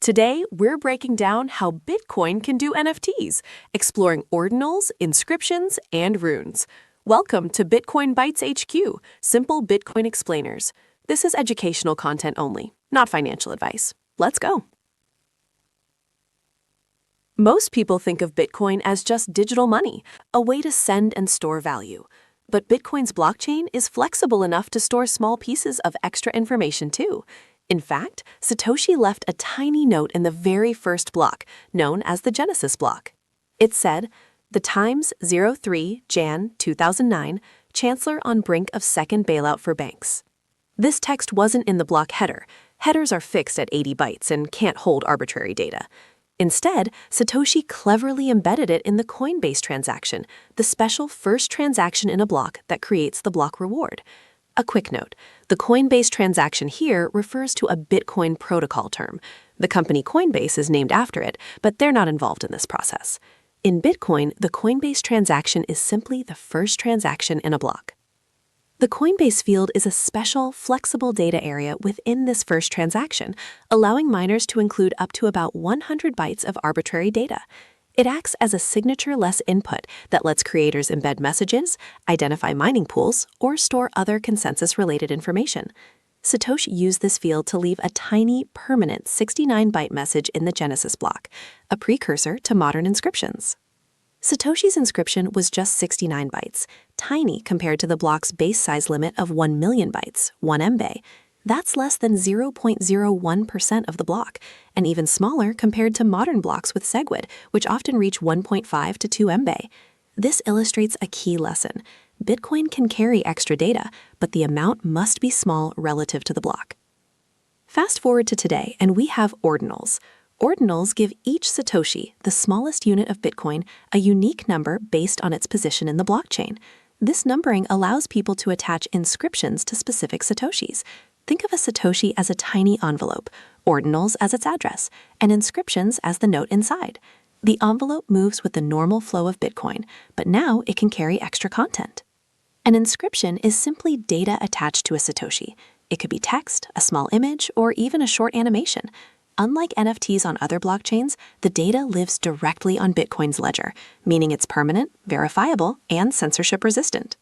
Today, we're breaking down how Bitcoin can do NFTs, exploring ordinals, inscriptions, and runes. Welcome to Bitcoin Bytes HQ, simple Bitcoin explainers. This is educational content only, not financial advice. Let's go. Most people think of Bitcoin as just digital money, a way to send and store value. But Bitcoin's blockchain is flexible enough to store small pieces of extra information too. In fact, Satoshi left a tiny note in the very first block, known as the Genesis block. It said, "The Times 03 Jan 2009, Chancellor on brink of second bailout for banks." This text wasn't in the block header. Headers are fixed at 80 bytes and can't hold arbitrary data. Instead, Satoshi cleverly embedded it in the Coinbase transaction, the special first transaction in a block that creates the block reward. A quick note, the Coinbase transaction here refers to a Bitcoin protocol term. The company Coinbase is named after it, but they're not involved in this process. In Bitcoin, the Coinbase transaction is simply the first transaction in a block. The Coinbase field is a special, flexible data area within this first transaction, allowing miners to include up to about 100 bytes of arbitrary data. It acts as a signature-less input that lets creators embed messages, identify mining pools, or store other consensus-related information. Satoshi used this field to leave a tiny, permanent 69-byte message in the Genesis block, a precursor to modern inscriptions. Satoshi's inscription was just 69 bytes, tiny compared to the block's base size limit of 1 million bytes, 1 MB. That's less than 0.01% of the block, and even smaller compared to modern blocks with SegWit, which often reach 1.5 to 2 MB. This illustrates a key lesson. Bitcoin can carry extra data, but the amount must be small relative to the block. Fast forward to today, and we have ordinals. Ordinals give each Satoshi, the smallest unit of Bitcoin, a unique number based on its position in the blockchain. This numbering allows people to attach inscriptions to specific Satoshis. Think of a Satoshi as a tiny envelope, ordinals as its address, and inscriptions as the note inside. The envelope moves with the normal flow of Bitcoin, but now it can carry extra content. An inscription is simply data attached to a Satoshi. It could be text, a small image, or even a short animation. Unlike NFTs on other blockchains, the data lives directly on Bitcoin's ledger, meaning it's permanent, verifiable, and censorship-resistant.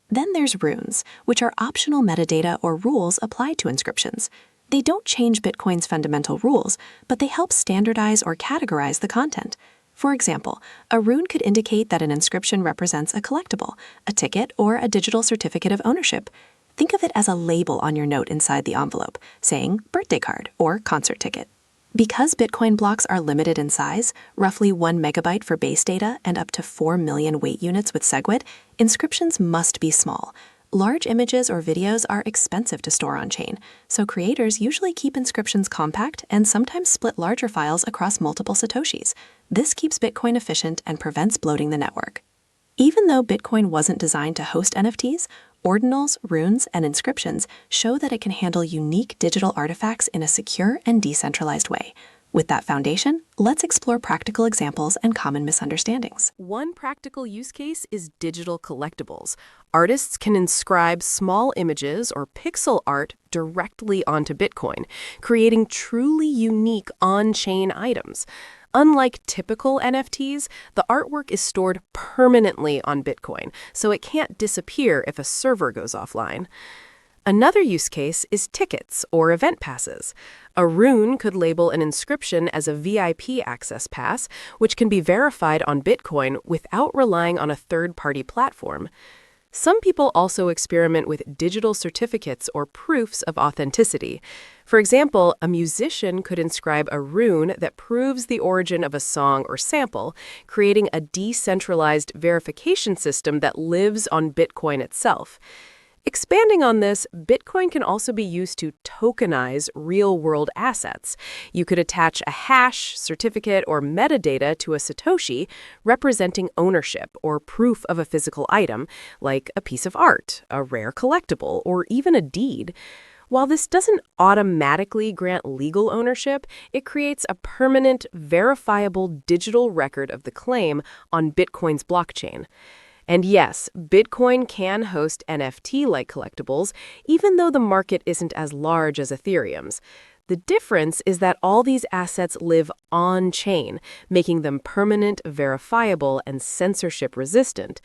Then there's runes, which are optional metadata or rules applied to inscriptions. They don't change Bitcoin's fundamental rules, but they help standardize or categorize the content. For example, a rune could indicate that an inscription represents a collectible, a ticket, or a digital certificate of ownership. Think of it as a label on your note inside the envelope, saying birthday card or concert ticket. Because Bitcoin blocks are limited in size, roughly 1 megabyte for base data and up to 4 million weight units with SegWit, inscriptions must be small. Large images or videos are expensive to store on-chain, so creators usually keep inscriptions compact and sometimes split larger files across multiple Satoshis. This keeps Bitcoin efficient and prevents bloating the network. Even though Bitcoin wasn't designed to host NFTs, ordinals, runes, and inscriptions show that it can handle unique digital artifacts in a secure and decentralized way. With that foundation, let's explore practical examples and common misunderstandings. One practical use case is digital collectibles. Artists can inscribe small images or pixel art directly onto Bitcoin, creating truly unique on-chain items. Unlike typical NFTs, the artwork is stored permanently on Bitcoin, so it can't disappear if a server goes offline. Another use case is tickets or event passes. A rune could label an inscription as a VIP access pass, which can be verified on Bitcoin without relying on a third-party platform. Some people also experiment with digital certificates or proofs of authenticity. For example, a musician could inscribe a rune that proves the origin of a song or sample, creating a decentralized verification system that lives on Bitcoin itself. Expanding on this, Bitcoin can also be used to tokenize real-world assets. You could attach a hash, certificate, or metadata to a Satoshi representing ownership or proof of a physical item, like a piece of art, a rare collectible, or even a deed. While this doesn't automatically grant legal ownership, it creates a permanent, verifiable digital record of the claim on Bitcoin's blockchain. And yes, Bitcoin can host NFT-like collectibles, even though the market isn't as large as Ethereum's. The difference is that all these assets live on-chain, making them permanent, verifiable, and censorship-resistant.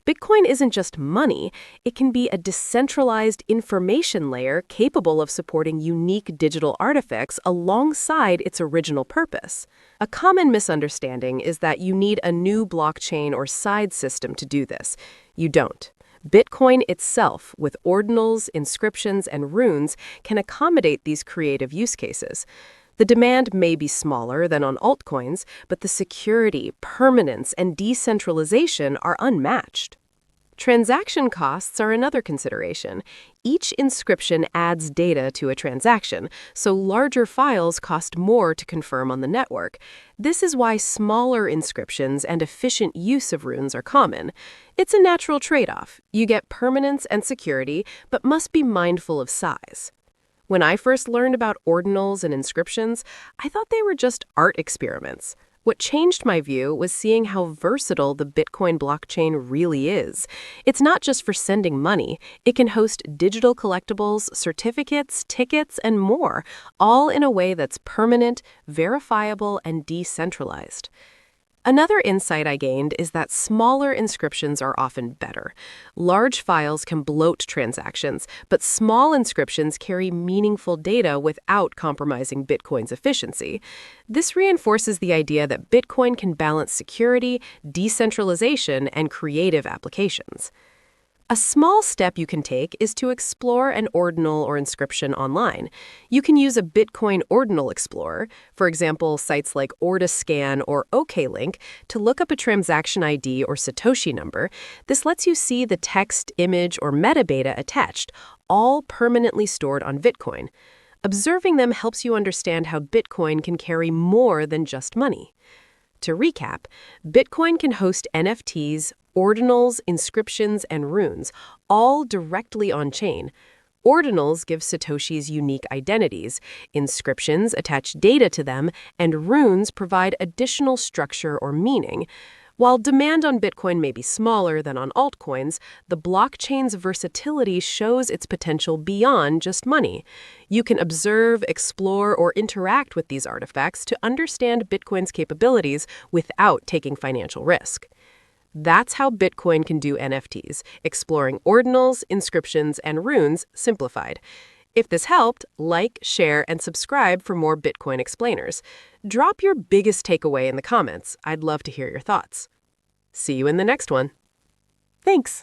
Bitcoin isn't just money, it can be a decentralized information layer capable of supporting unique digital artifacts alongside its original purpose. A common misunderstanding is that you need a new blockchain or side system to do this. You don't. Bitcoin itself, with ordinals, inscriptions, and runes, can accommodate these creative use cases. The demand may be smaller than on altcoins, but the security, permanence, and decentralization are unmatched. Transaction costs are another consideration. Each inscription adds data to a transaction, so larger files cost more to confirm on the network. This is why smaller inscriptions and efficient use of runes are common. It's a natural trade-off. You get permanence and security, but must be mindful of size. When I first learned about ordinals and inscriptions, I thought they were just art experiments. What changed my view was seeing how versatile the Bitcoin blockchain really is. It's not just for sending money. It can host digital collectibles, certificates, tickets, and more, all in a way that's permanent, verifiable, and decentralized. Another insight I gained is that smaller inscriptions are often better. Large files can bloat transactions, but small inscriptions carry meaningful data without compromising Bitcoin's efficiency. This reinforces the idea that Bitcoin can balance security, decentralization, and creative applications. A small step you can take is to explore an ordinal or inscription online. You can use a Bitcoin Ordinal Explorer, for example, sites like Ordiscan or OKLink, to look up a transaction ID or Satoshi number. This lets you see the text, image, or metadata attached, all permanently stored on Bitcoin. Observing them helps you understand how Bitcoin can carry more than just money. To recap, Bitcoin can host NFTs, ordinals, inscriptions, and runes, all directly on-chain. Ordinals give Satoshis unique identities, inscriptions attach data to them, and runes provide additional structure or meaning. While demand on Bitcoin may be smaller than on altcoins, the blockchain's versatility shows its potential beyond just money. You can observe, explore, or interact with these artifacts to understand Bitcoin's capabilities without taking financial risk. That's how Bitcoin can do NFTs, exploring ordinals, inscriptions, and runes simplified. If this helped, like, share, and subscribe for more Bitcoin explainers. Drop your biggest takeaway in the comments. I'd love to hear your thoughts. See you in the next one. Thanks.